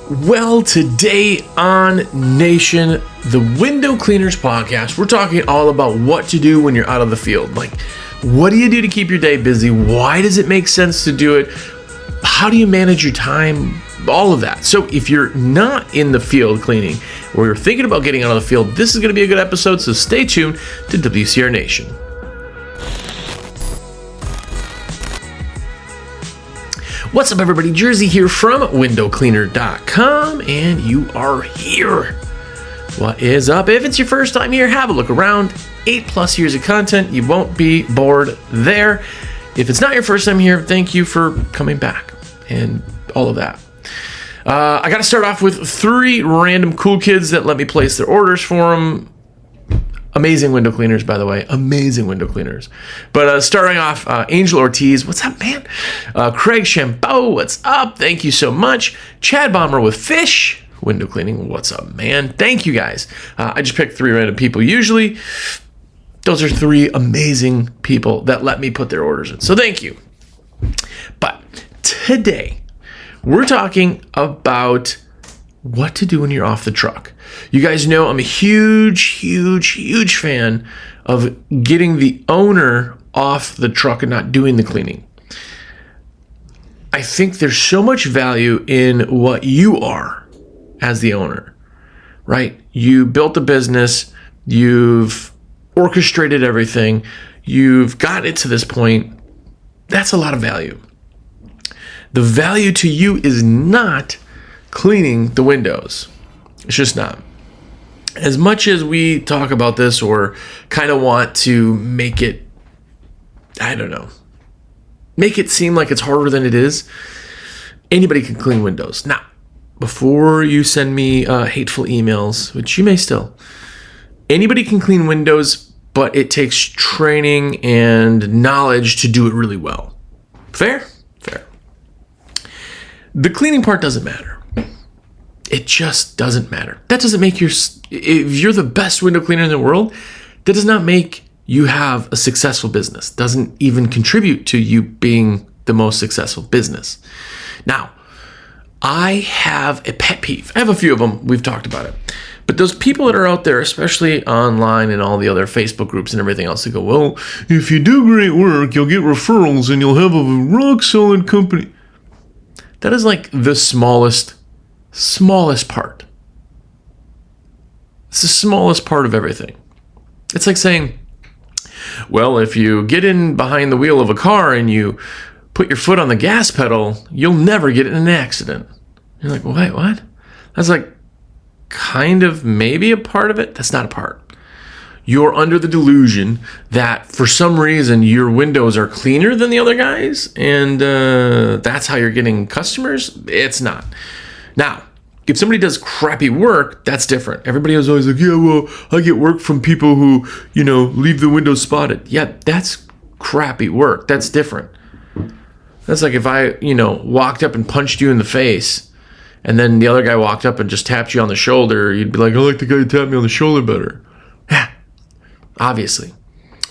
Well, today on Nation, the Window Cleaners podcast, we're talking all about what to do when you're out of the field. Like, what do you do to keep your day busy? Why does it make sense to do it? How do you manage your time? All of that. So if you're not in the field cleaning or you're thinking about getting out of the field, this is going to be a good episode, so stay tuned to WCR Nation. What's up, everybody? Jersey here from windowcleaner.com, and you are here. What is up? If it's your first time here, have a look around. 8+ years of content. You won't be bored there. If it's not your first time here, thank you for coming back and all of that. I got to start off with 3 random cool kids that let me place their orders for them. Amazing window cleaners, by the way. Amazing window cleaners. But starting off, Angel Ortiz. What's up, man? Craig Champeau. What's up? Thank you so much. Chad Bomber with Fish. Window cleaning. What's up, man? Thank you, guys. I just picked 3 random people. Usually, those are 3 amazing people that let me put their orders in. So thank you. But today, we're talking about what to do when you're off the truck. You guys know I'm a huge fan of getting the owner off the truck and not doing the cleaning. I think there's so much value in what you are as the owner, right? You built a business, you've orchestrated everything, you've got it to this point. That's a lot of value. The value to you is not cleaning the windows. It's just not. As much as we talk about this or kind of want to make it, make it seem like it's harder than it is, anybody can clean windows. Now, before you send me hateful emails, which you may still, anybody can clean windows, but it takes training and knowledge to do it really well. Fair? Fair. The cleaning part doesn't matter. It just doesn't matter. That doesn't make if you're the best window cleaner in the world, that does not make you have a successful business. Doesn't even contribute to you being the most successful business. Now, I have a pet peeve. I have a few of them. We've talked about it. But those people that are out there, especially online and all the other Facebook groups and everything else, they go, well, if you do great work, you'll get referrals and you'll have a rock solid company. That is like the smallest part. It's the smallest part of everything. It's like saying, well, if you get in behind the wheel of a car and you put your foot on the gas pedal, you'll never get in an accident. You're like, wait, what? That's like kind of maybe a part of it. That's not a part. You're under the delusion that for some reason your windows are cleaner than the other guys, and that's how you're getting customers. It's not. Now, if somebody does crappy work, that's different. Everybody is always like, yeah, well, I get work from people who, leave the windows spotted. Yeah, that's crappy work. That's different. That's like if I, walked up and punched you in the face, and then the other guy walked up and just tapped you on the shoulder, you'd be like, I like the guy who tapped me on the shoulder better. Yeah, obviously.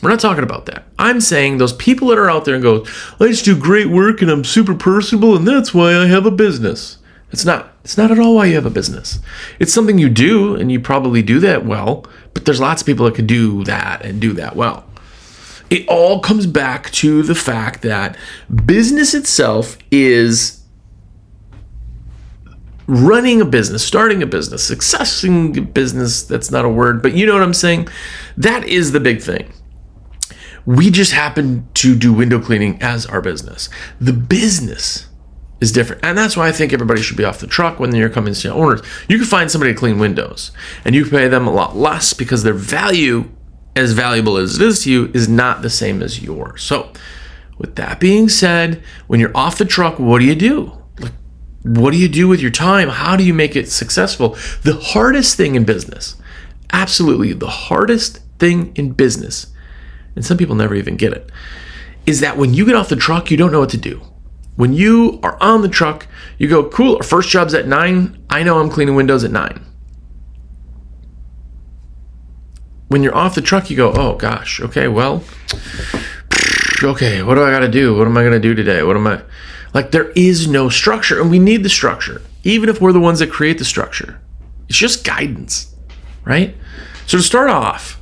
We're not talking about that. I'm saying those people that are out there and go, I just do great work and I'm super personable and that's why I have a business. It's not at all why you have a business. It's something you do, and you probably do that well, but there's lots of people that could do that and do that well. It all comes back to the fact that business itself is running a business, starting a business, successing a business. That's not a word, but you know what I'm saying? That is the big thing. We just happen to do window cleaning as our business. The business is different. And that's why I think everybody should be off the truck when you're coming to owners. You can find somebody to clean windows and you pay them a lot less because their value, as valuable as it is to you, is not the same as yours. So with that being said, when you're off the truck, what do you do? Like, what do you do with your time? How do you make it successful? The hardest thing in business, absolutely the hardest thing in business, and some people never even get it, is that when you get off the truck, you don't know what to do. When you are on the truck, you go, cool, our first job's at 9. I know I'm cleaning windows at 9. When you're off the truck, you go, oh gosh, okay, well, okay, what do I got to do? What am I going to do today? Like, there is no structure, and we need the structure. even if we're the ones that create the structure. It's just guidance, right? So to start off,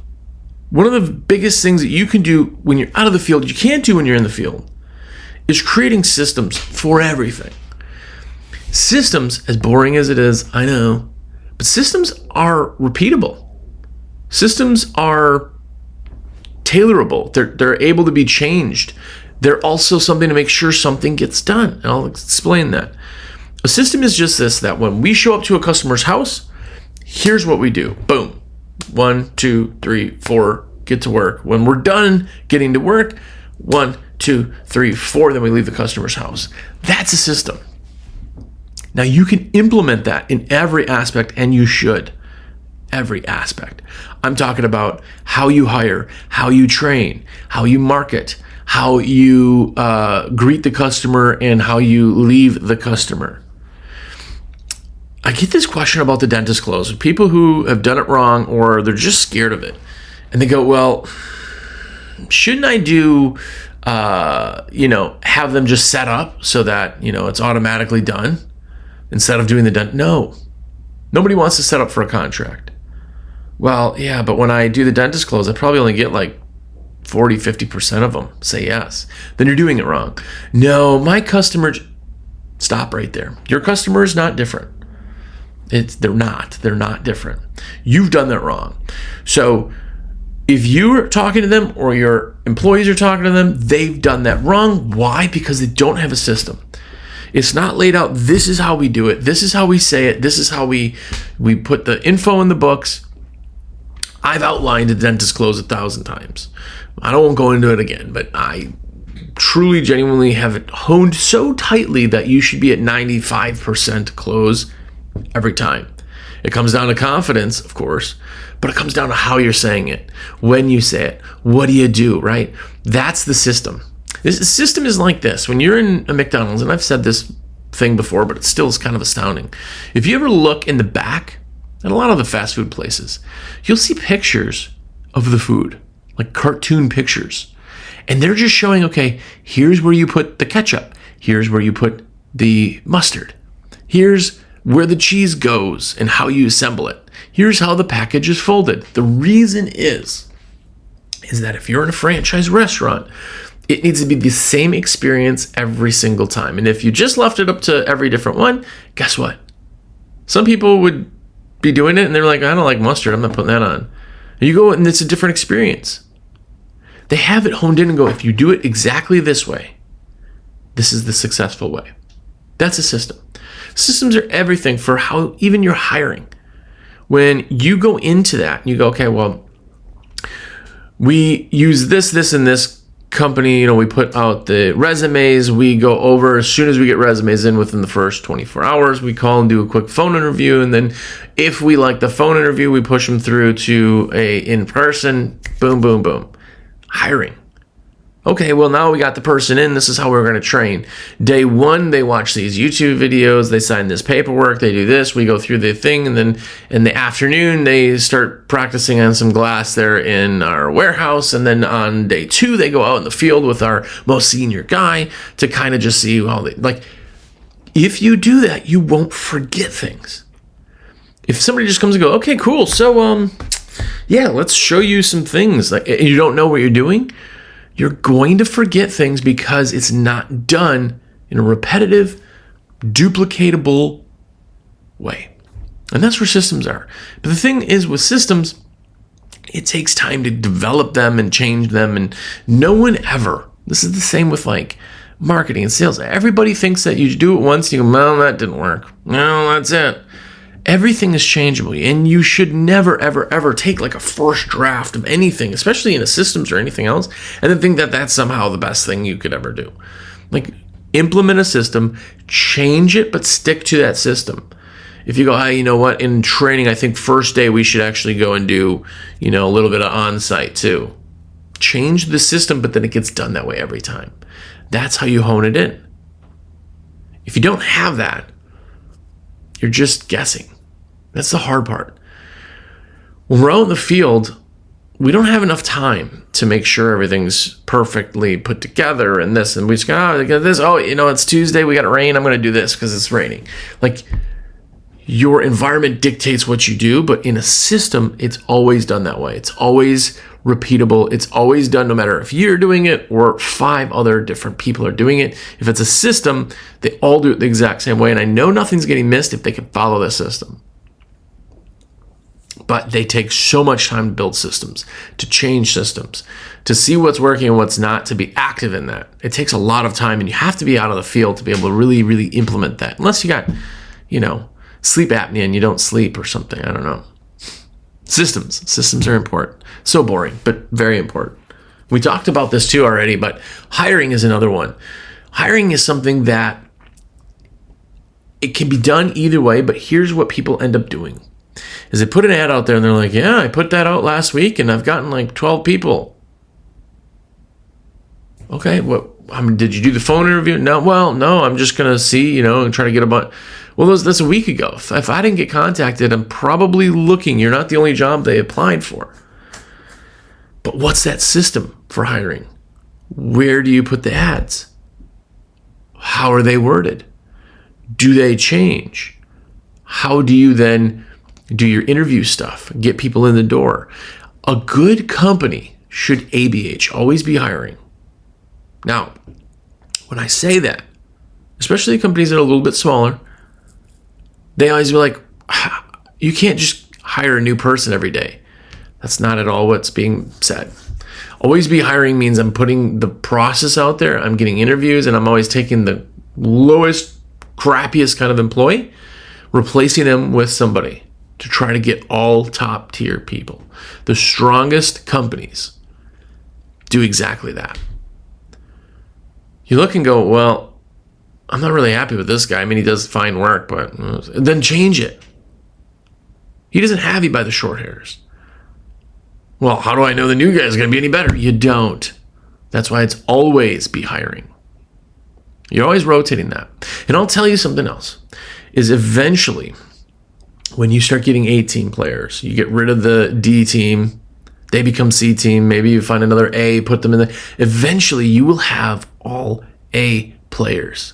one of the biggest things that you can do when you're out of the field, you can't do when you're in the field, is creating systems for everything. Systems, as boring as it is, I know, but systems are repeatable. Systems are tailorable. They're able to be changed. They're also something to make sure something gets done. And I'll explain that. A system is just this, that when we show up to a customer's house, here's what we do. Boom. 1, 2, 3, 4, get to work. When we're done getting to work, 1, 2, 3, 4, then we leave the customer's house. That's a system. Now you can implement that in every aspect, and you should. Every aspect. I'm talking about how you hire, how you train, how you market, how you greet the customer, and how you leave the customer. I get this question about the dentist close. People who have done it wrong, or they're just scared of it. And they go, well, shouldn't I do, have them just set up so that, it's automatically done instead of doing the dent? No. Nobody wants to set up for a contract. Well, yeah, but when I do the dentist close, I probably only get like 40, 50% of them say yes. Then you're doing it wrong. No, my customer, stop right there. Your customer is not different. They're not different. You've done that wrong. So if you're talking to them or your employees are talking to them, they've done that wrong. Why? Because they don't have a system. It's not laid out. This is how we do it. This is how we say it. This is how we put the info in the books. I've outlined a dentist close 1,000 times. I don't go into it again, but I truly, genuinely have it honed so tightly that you should be at 95% close every time. It comes down to confidence, of course, but it comes down to how you're saying it, when you say it, what do you do, right? That's the system. This system is like this. When you're in a McDonald's, and I've said this thing before, but it still is kind of astounding. If you ever look in the back at a lot of the fast food places, you'll see pictures of the food, like cartoon pictures. And they're just showing, okay, here's where you put the ketchup. Here's where you put the mustard. Here's where the cheese goes and how you assemble it. Here's how the package is folded. The reason is that if you're in a franchise restaurant, it needs to be the same experience every single time. And if you just left it up to every different one, guess what? Some people would be doing it and they're like, I don't like mustard, I'm not putting that on. And you go and it's a different experience. They have it honed in and go, if you do it exactly this way, this is the successful way. That's a system. Systems are everything for how even you're hiring. When you go into that, you go, okay, well, we use this, and this company, we put out the resumes, we go over, as soon as we get resumes in within the first 24 hours, we call and do a quick phone interview, and then if we like the phone interview, we push them through to a in-person, boom, boom, boom. Hiring. Okay, well, now we got the person in, this is how we're going to train. Day one, they watch these YouTube videos, they sign this paperwork, they do this, we go through the thing, and then in the afternoon, they start practicing on some glass there in our warehouse, and then on day 2, they go out in the field with our most senior guy to kind of just see how they, like, if you do that, you won't forget things. If somebody just comes and go, okay, cool, so, yeah, let's show you some things, like, and you don't know what you're doing, you're going to forget things because it's not done in a repetitive, duplicatable way. And that's where systems are. But the thing is with systems, it takes time to develop them and change them. And no one ever, this is the same with like marketing and sales. Everybody thinks that you do it once, you go, well, that didn't work. No, that's it. Everything is changeable, and you should never, ever, ever take like a first draft of anything, especially in a systems or anything else, and then think that that's somehow the best thing you could ever do. Like, implement a system, change it, but stick to that system. If you go, hey, you know what, in training, I think first day we should actually go and do, a little bit of on-site too. Change the system, but then it gets done that way every time. That's how you hone it in. If you don't have that, you're just guessing. That's the hard part. When we're out in the field, we don't have enough time to make sure everything's perfectly put together and this, and we just go, this, it's Tuesday, we got rain, I'm going to do this because it's raining. Like, your environment dictates what you do, but in a system, it's always done that way. It's always repeatable. It's always done no matter if you're doing it or 5 other different people are doing it. If it's a system, they all do it the exact same way. And I know nothing's getting missed if they can follow the system. But they take so much time to build systems, to change systems, to see what's working and what's not, to be active in that. It takes a lot of time, and you have to be out of the field to be able to really, really implement that. Unless you got, sleep apnea and you don't sleep or something. I don't know. Systems are important. So boring, but very important. We talked about this too already, but hiring is another one. Hiring is something that it can be done either way, but here's what people end up doing. Is they put an ad out there and they're like, yeah, I put that out last week and I've gotten like 12 people. Okay, did you do the phone interview? No, I'm just going to see, and try to get a bunch. Well, that's a week ago. If I didn't get contacted, I'm probably looking. You're not the only job they applied for. But what's that system for hiring? Where do you put the ads? How are they worded? Do they change? How do you then do your interview stuff? Get people in the door. A good company should ABH, always be hiring. Now, when I say that, especially companies that are a little bit smaller, they always be like, you can't just hire a new person every day. That's not at all what's being said. Always be hiring means I'm putting the process out there, I'm getting interviews, and I'm always taking the lowest, crappiest kind of employee, replacing them with somebody to try to get all top tier people. The strongest companies do exactly that. You look and go, well, I'm not really happy with this guy. I mean, he does fine work, but then change it. He doesn't have you by the short hairs. Well, how do I know the new guy is going to be any better? You don't. That's why it's always be hiring. You're always rotating that. And I'll tell you something else, is eventually when you start getting A team players, you get rid of the D team, they become C team, maybe you find another A, put them in there. Eventually you will have all A players.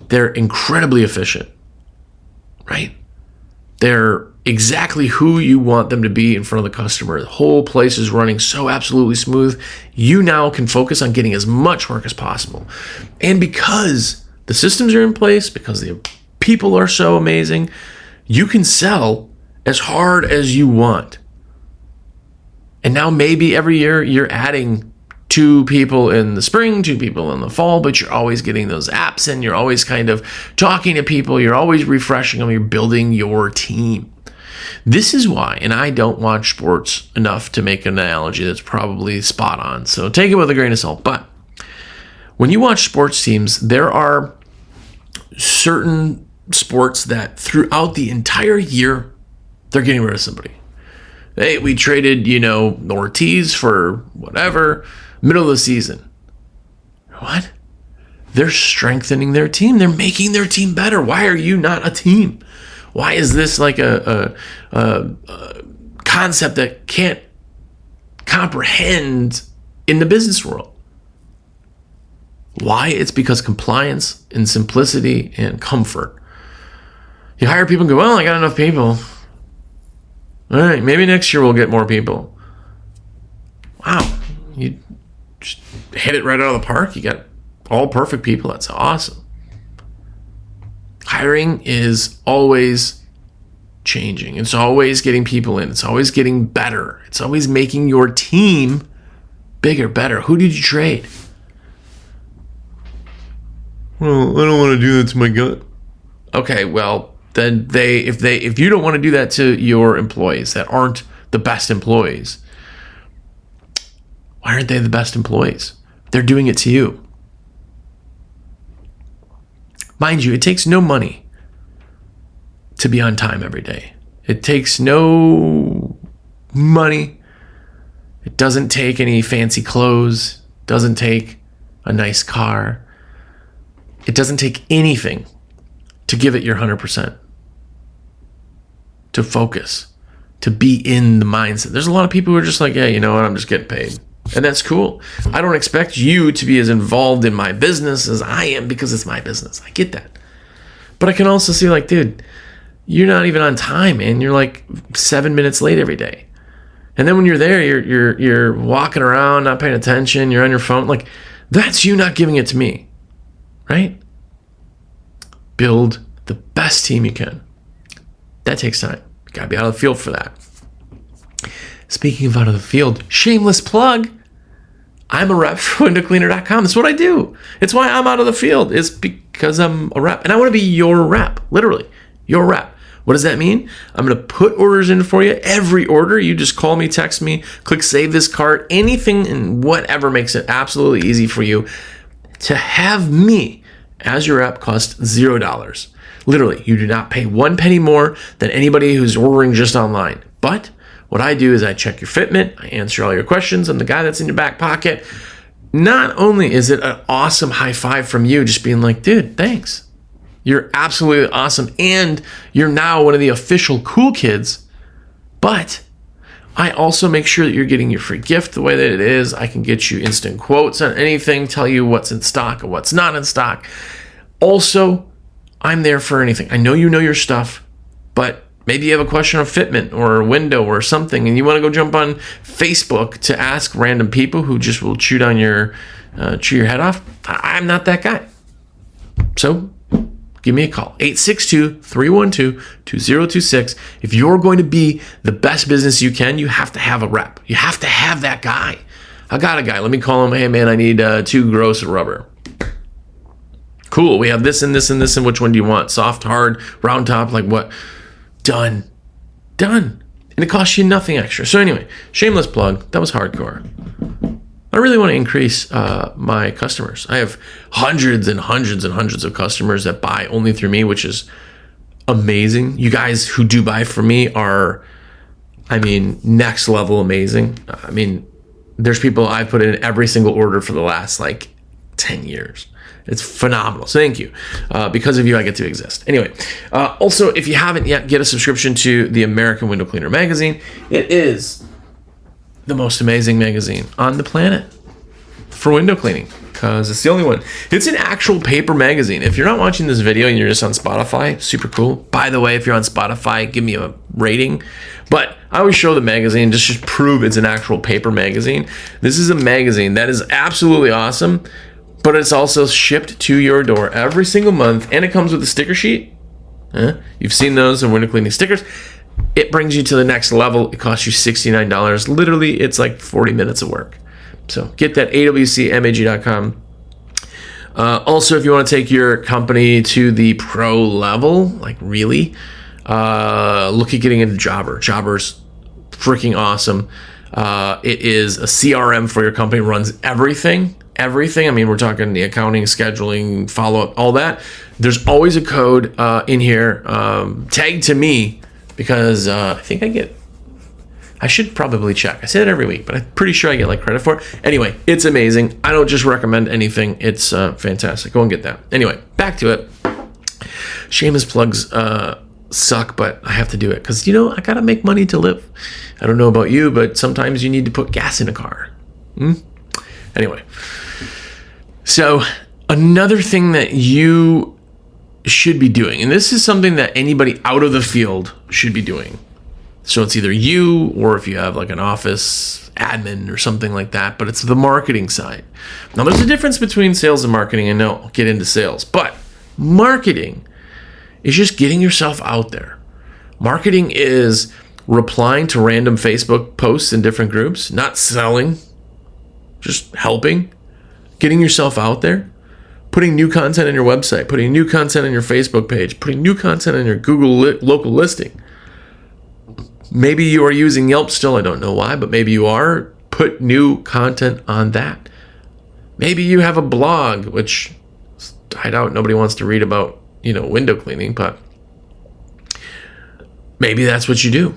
They're incredibly efficient, right? They're exactly who you want them to be in front of the customer. The whole place is running so absolutely smooth. You now can focus on getting as much work as possible. And because the systems are in place, because the people are so amazing, you can sell as hard as you want. And now maybe every year you're adding 2 people in the spring, 2 people in the fall, but you're always getting those apps and you're always kind of talking to people. You're always refreshing them. You're building your team. This is why, and I don't watch sports enough to make an analogy that's probably spot on, so take it with a grain of salt. But when you watch sports teams, there are certain sports that throughout the entire year, they're getting rid of somebody. Hey, we traded, Ortiz for whatever, middle of the season. What? They're strengthening their team. They're making their team better. Why are you not a team? Why is this like a concept that can't comprehend in the business world? Why? It's because compliance and simplicity and comfort. You hire people and go, well, I got enough people. All right, maybe next year we'll get more people. Wow, you just hit it right out of the park. You got all perfect people. That's awesome. Hiring is always changing. It's always getting people in. It's always getting better. It's always making your team bigger, better. Who did you trade? Well, I don't want to do that to my gut. Okay, well, then if you don't want to do that to your employees that aren't the best employees, why aren't they the best employees? They're doing it to you. Mind you, it takes no money to be on time every day. It takes no money. It doesn't take any fancy clothes. It doesn't take a nice car. It doesn't take anything to give it your 100%. To focus, to be in the mindset. There's a lot of people who are just like, yeah, you know what, I'm just getting paid. And that's cool. I don't expect you to be as involved in my business as I am because it's my business. I get that. But I can also see like, dude, you're not even on time, man. You're like 7 minutes late every day. And then when you're there, you're walking around, not paying attention, you're on your phone. Like, that's you not giving it to me, right? Build the best team you can. That takes time. You gotta be out of the field for that. Speaking of out of the field, shameless plug. I'm a rep for windowcleaner.com. That's what I do. It's why I'm out of the field. It's because I'm a rep. And I want to be your rep, literally, your rep. What does that mean? I'm going to put orders in for you. Every order, you just call me, text me, click save this cart, anything and whatever makes it absolutely easy for you. To have me as your rep costs $0. Literally, you do not pay 1 penny more than anybody who's ordering just online. But what I do is I check your fitment, I answer all your questions. I'm the guy that's in your back pocket. Not only is it an awesome high five from you, just being like, dude, thanks. You're absolutely awesome. And you're now one of the official cool kids. But I also make sure that you're getting your free gift the way that it is. I can get you instant quotes on anything, tell you what's in stock or what's not in stock. Also, I'm there for anything. I know you know your stuff, but maybe you have a question on fitment or a window or something, and you want to go jump on Facebook to ask random people who just will chew your head off. I'm not that guy. So give me a call, 862-312-2026. If you're going to be the best business you can, you have to have a rep. You have to have that guy. I got a guy. Let me call him. Hey, man, I need 2 gross of rubber. Cool. We have this and this and this. And which one do you want? Soft, hard, round top? Like what? Done. And it costs you nothing extra. So anyway, shameless plug. That was hardcore. I really want to increase my customers. I have hundreds and hundreds and hundreds of customers that buy only through me, which is amazing. You guys who do buy from me are, next level amazing. There's people I've put in every single order for the last 10 years. It's phenomenal. So thank you. Because of you, I get to exist. Anyway, also, if you haven't yet, get a subscription to the American Window Cleaner magazine. It is the most amazing magazine on the planet for window cleaning because it's the only one. It's an actual paper magazine. If you're not watching this video and you're just on Spotify, super cool. By the way, if you're on Spotify, give me a rating. But I always show the magazine just to prove it's an actual paper magazine. This is a magazine that is absolutely awesome, but it's also shipped to your door every single month, and it comes with a sticker sheet. You've seen those in window cleaning stickers. It brings you to the next level. It costs you $69. Literally, it's like 40 minutes of work. So get that, awcmag.com. Also, if you want to take your company to the pro level, really, look at getting into Jobber. Jobber's freaking awesome. It is a CRM for your company, runs everything. We're talking the accounting, scheduling, follow-up, all that. There's always a code in here tagged to me because I think I should probably check. I say it every week, but I'm pretty sure I get credit for it. Anyway, it's amazing. I don't just recommend anything. It's fantastic. Go and get that. Anyway, back to it. Shameless plugs suck, but I have to do it because, I got to make money to live. I don't know about you, but sometimes you need to put gas in a car. Anyway, so another thing that you should be doing, and this is something that anybody out of the field should be doing. So it's either you or if you have an office admin or something like that, but it's the marketing side. Now there's a difference between sales and marketing, and I'll get into sales, but marketing is just getting yourself out there. Marketing is replying to random Facebook posts in different groups, not selling, just helping, getting yourself out there, putting new content on your website, putting new content on your Facebook page, putting new content on your Google local listing. Maybe you are using Yelp still. I don't know why, but maybe you are. Put new content on that. Maybe you have a blog, which I doubt nobody wants to read about, window cleaning, but maybe that's what you do.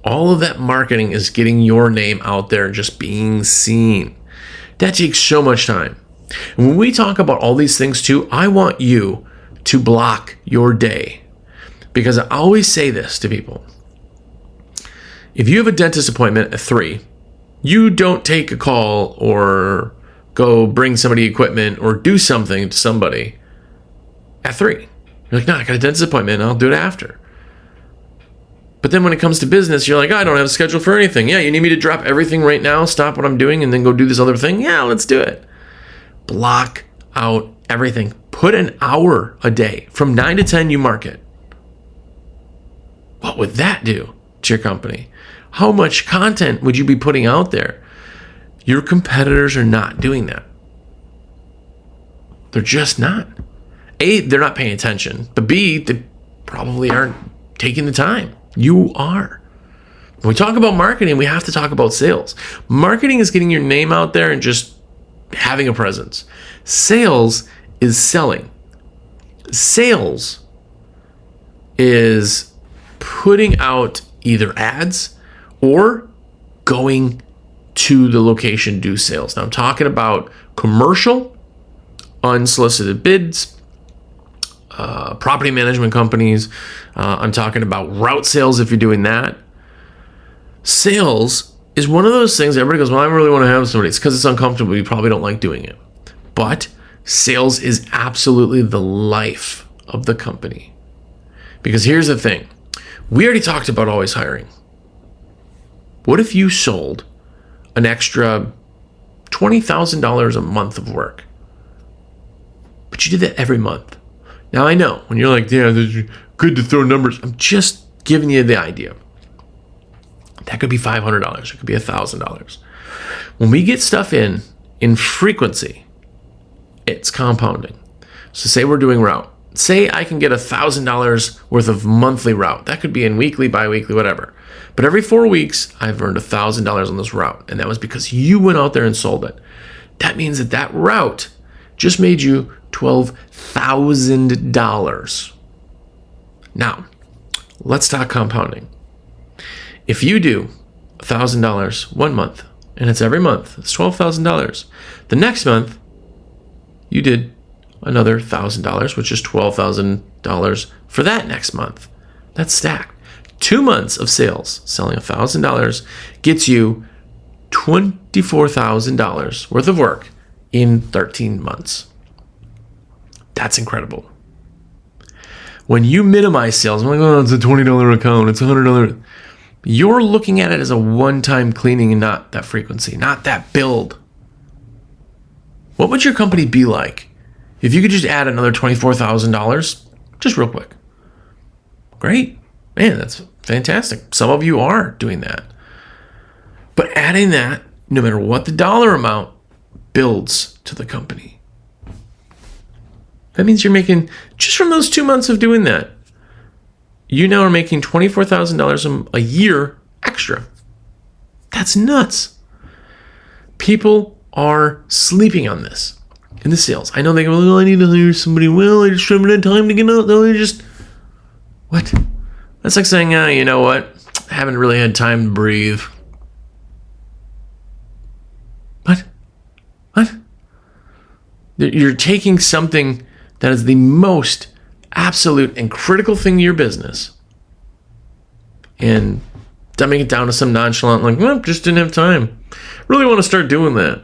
All of that marketing is getting your name out there and just being seen. That takes so much time. And when we talk about all these things too, I want you to block your day. Because I always say this to people. If you have a dentist appointment at 3, you don't take a call or go bring somebody equipment or do something to somebody at 3. You're like, no, I got a dentist appointment. I'll do it after. But then when it comes to business, you're like, I don't have a schedule for anything. Yeah, you need me to drop everything right now, stop what I'm doing, and then go do this other thing? Yeah, let's do it. Block out everything. Put an hour a day. From 9 to 10, you market. What would that do to your company? How much content would you be putting out there? Your competitors are not doing that. They're just not. A, they're not paying attention. But B, they probably aren't taking the time. You are. When we talk about marketing, we have to talk about sales. Marketing is getting your name out there and just having a presence. Sales is selling. Sales is putting out either ads or going to the location to do sales. Now, I'm talking about commercial, unsolicited bids, property management companies. I'm talking about route sales if you're doing that. Sales is one of those things everybody goes, well, I really want to have somebody. It's because it's uncomfortable. You probably don't like doing it. But sales is absolutely the life of the company. Because here's the thing. We already talked about always hiring. What if you sold an extra $20,000 a month of work? But you did that every month. Now, I know when you're like, yeah, it's good to throw numbers. I'm just giving you the idea. That could be $500. It could be $1,000. When we get stuff in frequency, it's compounding. So say we're doing route. Say I can get $1,000 worth of monthly route. That could be in weekly, bi-weekly, whatever. But every 4 weeks, I've earned $1,000 on this route. And that was because you went out there and sold it. That means that route just made you $12,000. Now, let's talk compounding. If you do $1,000 one month, and it's every month, it's $12,000. The next month, you did another $1,000, which is $12,000 for that next month. That's stacked. 2 months of sales, selling $1,000, gets you $24,000 worth of work in 13 months. That's incredible. When you minimize sales, I'm like, oh, it's a $20 account, it's $100. You're looking at it as a one-time cleaning and not that frequency, not that build. What would your company be like if you could just add another $24,000 just real quick? Great. Man, that's fantastic. Some of you are doing that. But adding that, no matter what the dollar amount, builds to the company. That means you're making, just from those 2 months of doing that, you now are making $24,000 a year extra. That's nuts. People are sleeping on this in the sales. I know they go, well, I need to hire somebody. Well, I just haven't had time to get out. No, they just, what? That's like saying, you know what? I haven't really had time to breathe. What? You're taking something that is the most absolute and critical thing to your business and dumbing it down to some nonchalant, like, well, just didn't have time. Really want to start doing that.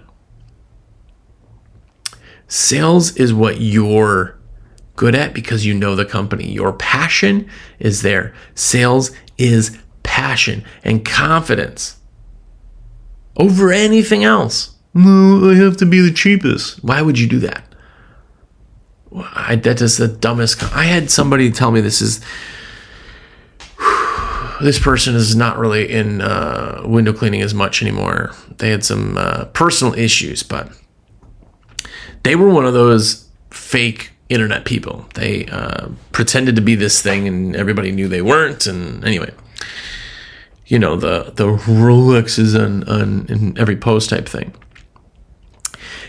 Sales is what you're good at because you know the company. Your passion is there. Sales is passion and confidence over anything else. No, I have to be the cheapest. Why would you do that? That is the dumbest. I had somebody tell me this person is not really in window cleaning as much anymore. They had some personal issues, but they were one of those fake internet people. They pretended to be this thing and everybody knew they weren't. And anyway, you know, the Rolexes on in every post type thing.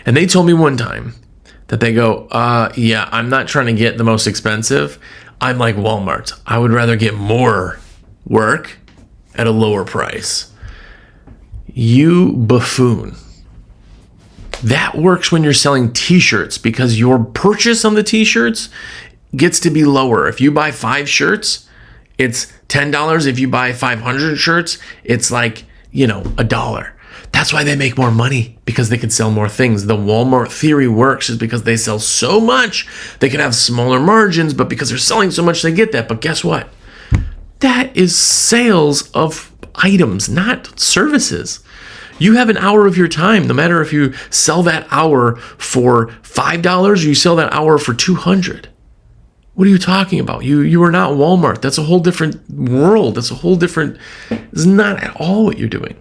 And they told me one time that they go, yeah, I'm not trying to get the most expensive. I'm like Walmart. I would rather get more work at a lower price. You buffoon. That works when you're selling t-shirts because your purchase on the t-shirts gets to be lower. If you buy 5 shirts, it's $10. If you buy 500 shirts, it's like, $1. That's why they make more money, because they can sell more things. The Walmart theory works is because they sell so much, they can have smaller margins, but because they're selling so much, they get that. But guess what? That is sales of items, not services. You have an hour of your time, no matter if you sell that hour for $5 or you sell that hour for $200. What are you talking about? You are not Walmart. That's a whole different world. It's not at all what you're doing.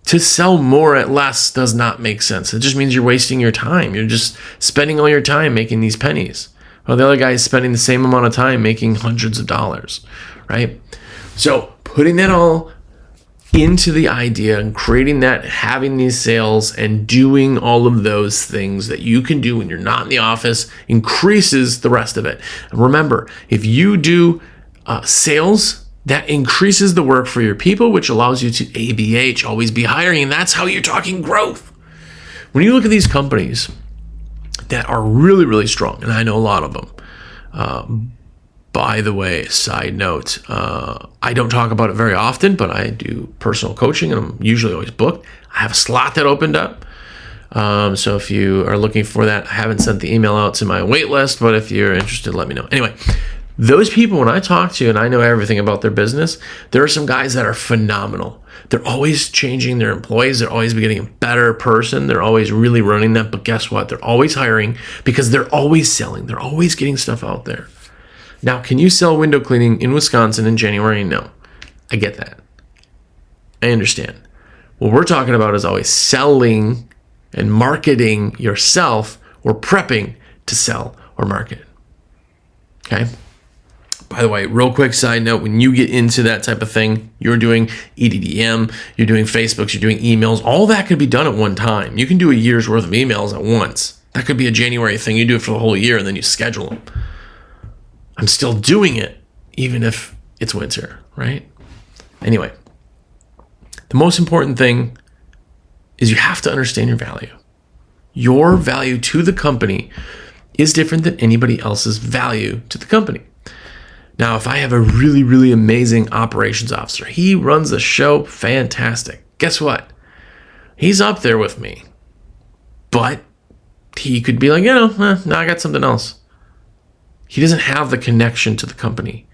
To sell more at less does not make sense. It just means you're wasting your time. You're just spending all your time making these pennies. While the other guy is spending the same amount of time making hundreds of dollars, right? So putting that all into the idea and creating that, having these sales and doing all of those things that you can do when you're not in the office increases the rest of it. And remember, if you do sales, that increases the work for your people, which allows you to ABH, always be hiring. And that's how you're talking growth. When you look at these companies that are really, really strong, and I know a lot of them. By the way, side note, I don't talk about it very often, but I do personal coaching, and I'm usually always booked. I have a slot that opened up. So if you are looking for that, I haven't sent the email out to my wait list, but if you're interested, let me know. Anyway, those people, when I talk to and I know everything about their business, there are some guys that are phenomenal. They're always changing their employees. They're always getting a better person. They're always really running that. But guess what? They're always hiring because they're always selling. They're always getting stuff out there. Now, can you sell window cleaning in Wisconsin in January? No. I get that. I understand. What we're talking about is always selling and marketing yourself or prepping to sell or market. Okay? By the way, real quick side note, when you get into that type of thing, you're doing EDDM, you're doing Facebooks, you're doing emails, all that could be done at one time. You can do a year's worth of emails at once. That could be a January thing. You do it for the whole year and then you schedule them. I'm still doing it, even if it's winter, right? Anyway, the most important thing is you have to understand your value. Your value to the company is different than anybody else's value to the company. Now, if I have a really, really amazing operations officer, he runs the show fantastic. Guess what? He's up there with me. But he could be like, now I got something else. He doesn't have the connection to the company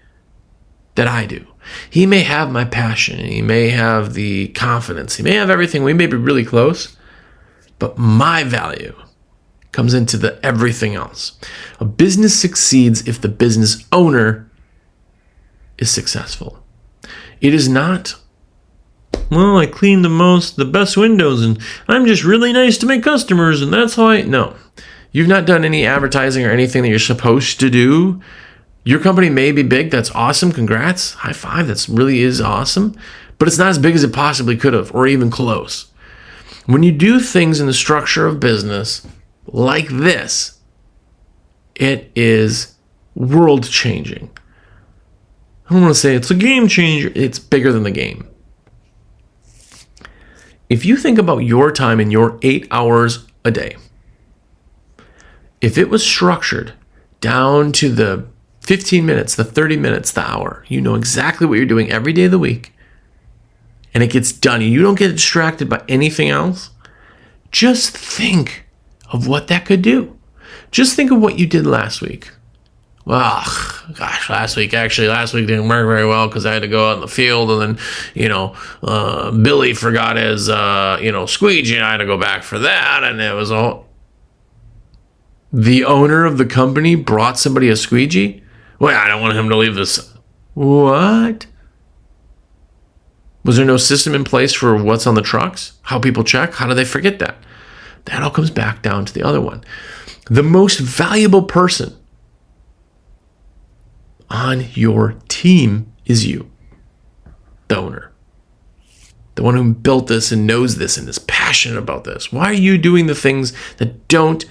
that I do. He may have my passion. He may have the confidence. He may have everything. We may be really close. But my value comes into the everything else. A business succeeds if the business owner is successful. It is not, well, I clean the best windows and I'm just really nice to my customers and that's how no. You've not done any advertising or anything that you're supposed to do. Your company may be big. That's awesome. Congrats. High five. That really is awesome. But it's not as big as it possibly could have or even close. When you do things in the structure of business like this, it is world changing. I don't want to say it's a game changer. It's bigger than the game. If you think about your time in your 8 hours a day, if it was structured down to the 15 minutes, the 30 minutes, the hour, you know exactly what you're doing every day of the week, and it gets done, and you don't get distracted by anything else, just think of what that could do. Just think of what you did last week. Well, gosh, last week didn't work very well because I had to go out in the field and then, Billy forgot his, squeegee and I had to go back for that. And it was all, the owner of the company brought somebody a squeegee? Well, I don't want him to leave this. What? Was there no system in place for what's on the trucks? How people check? How do they forget that? That all comes back down to the other one. The most valuable person on your team is you, the owner, the one who built this and knows this and is passionate about this. Why are you doing the things that don't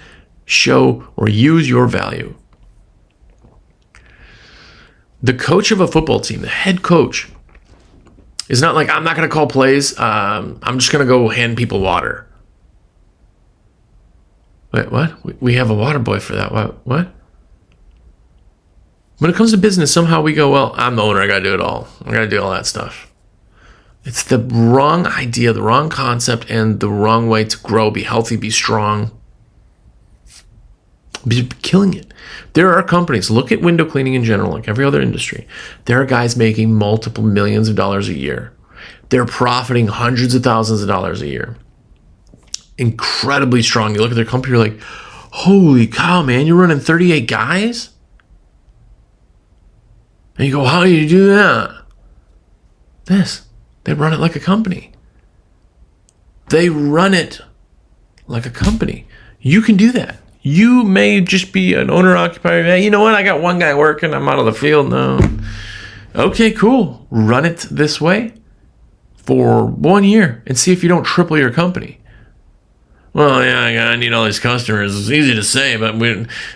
show or use your value? The coach of a football team, the head coach, is not like, I'm not going to call plays. I'm just going to go hand people water. Wait, what? We have a water boy for that. What? When it comes to business, somehow we go, well, I'm the owner. I got to do it all. I got to do all that stuff. It's the wrong idea, the wrong concept, and the wrong way to grow, be healthy, be strong. Be killing it. There are companies, look at window cleaning in general, like every other industry. There are guys making multiple millions of dollars a year. They're profiting hundreds of thousands of dollars a year. Incredibly strong. You look at their company, you're like, holy cow, man, you're running 38 guys? And you go, how do you do that? They run it like a company. They run it like a company. You can do that. You may just be an owner-occupier. Hey, you know what? I got one guy working. I'm out of the field. No. Okay, cool. Run it this way for 1 year and see if you don't triple your company. Well, yeah, I need all these customers. It's easy to say, but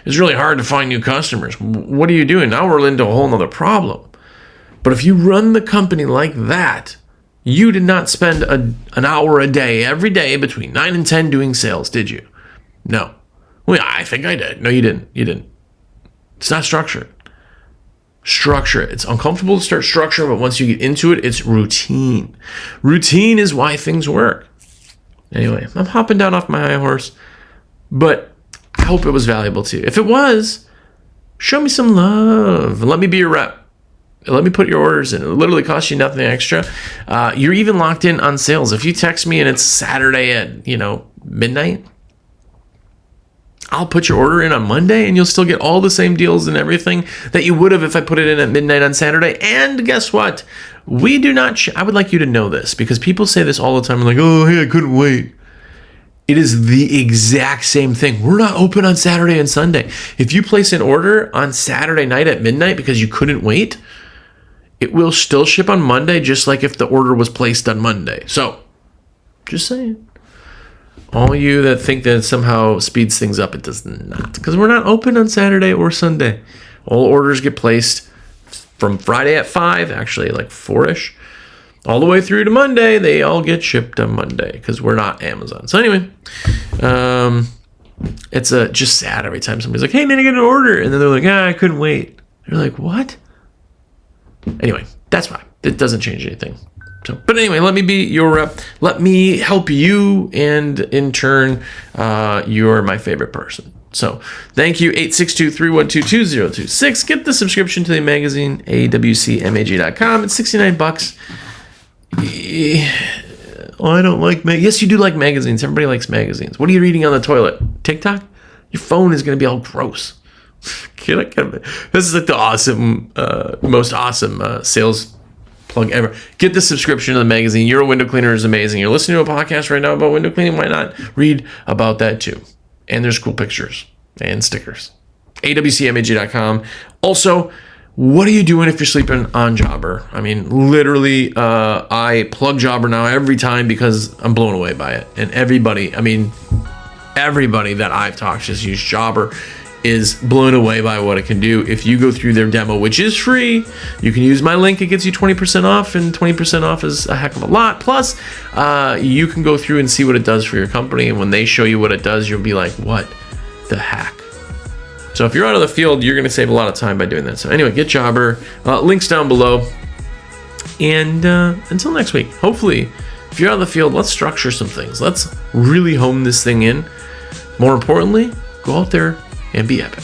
it's really hard to find new customers. What are you doing? Now we're into a whole nother problem. But if you run the company like that, you did not spend an hour a day, every day between 9 and 10 doing sales, did you? No. Well, I think I did. No, you didn't. You didn't. It's not structured. Structure it. It's uncomfortable to start structure, but once you get into it, it's routine. Routine is why things work. Anyway, I'm hopping down off my high horse, but I hope it was valuable to you. If it was, show me some love and let me be your rep. Let me put your orders in. It literally costs you nothing extra. You're even locked in on sales. If you text me and it's Saturday at, midnight, I'll put your order in on Monday and you'll still get all the same deals and everything that you would have if I put it in at midnight on Saturday. And guess what? We do not, I would like you to know this because people say this all the time. Like, oh, hey, I couldn't wait. It is the exact same thing. We're not open on Saturday and Sunday. If you place an order on Saturday night at midnight because you couldn't wait, it will still ship on Monday, just like if the order was placed on Monday. So, just saying. All you that think that it somehow speeds things up, it does not. Because we're not open on Saturday or Sunday. All orders get placed from Friday at 5, actually like 4-ish, all the way through to Monday. They all get shipped on Monday because we're not Amazon. So anyway, it's just sad every time somebody's like, hey, man, I got an order. And then they're like, I couldn't wait. You're like, what? Anyway, that's why. It doesn't change anything. So, but anyway, let me be your rep. Let me help you, and in turn, you're my favorite person. So, thank you, 862-312-2026. Get the subscription to the magazine, WCMAG.com. It's $69. I don't like Yes, you do like magazines. Everybody likes magazines. What are you reading on the toilet? TikTok? Your phone is going to be all gross. This is like the most awesome sales plug ever. Get the subscription to the magazine. Your Window Cleaner is amazing. You're listening to a podcast right now about window cleaning. Why not read about that too? And there's cool pictures and stickers. awcmag.com. Also, what are you doing if you're sleeping on Jobber? I mean, literally, I plug Jobber now every time because I'm blown away by it. And everybody that I've talked to has used Jobber is blown away by what it can do. If you go through their demo, which is free, you can use my link. It gets you 20% off, and 20% off is a heck of a lot. Plus, you can go through and see what it does for your company. And when they show you what it does, you'll be like, what the heck? So if you're out of the field, you're going to save a lot of time by doing that. So anyway, get Jobber. Links down below. And until next week, hopefully, if you're out of the field, let's structure some things. Let's really hone this thing in. More importantly, go out there and be epic.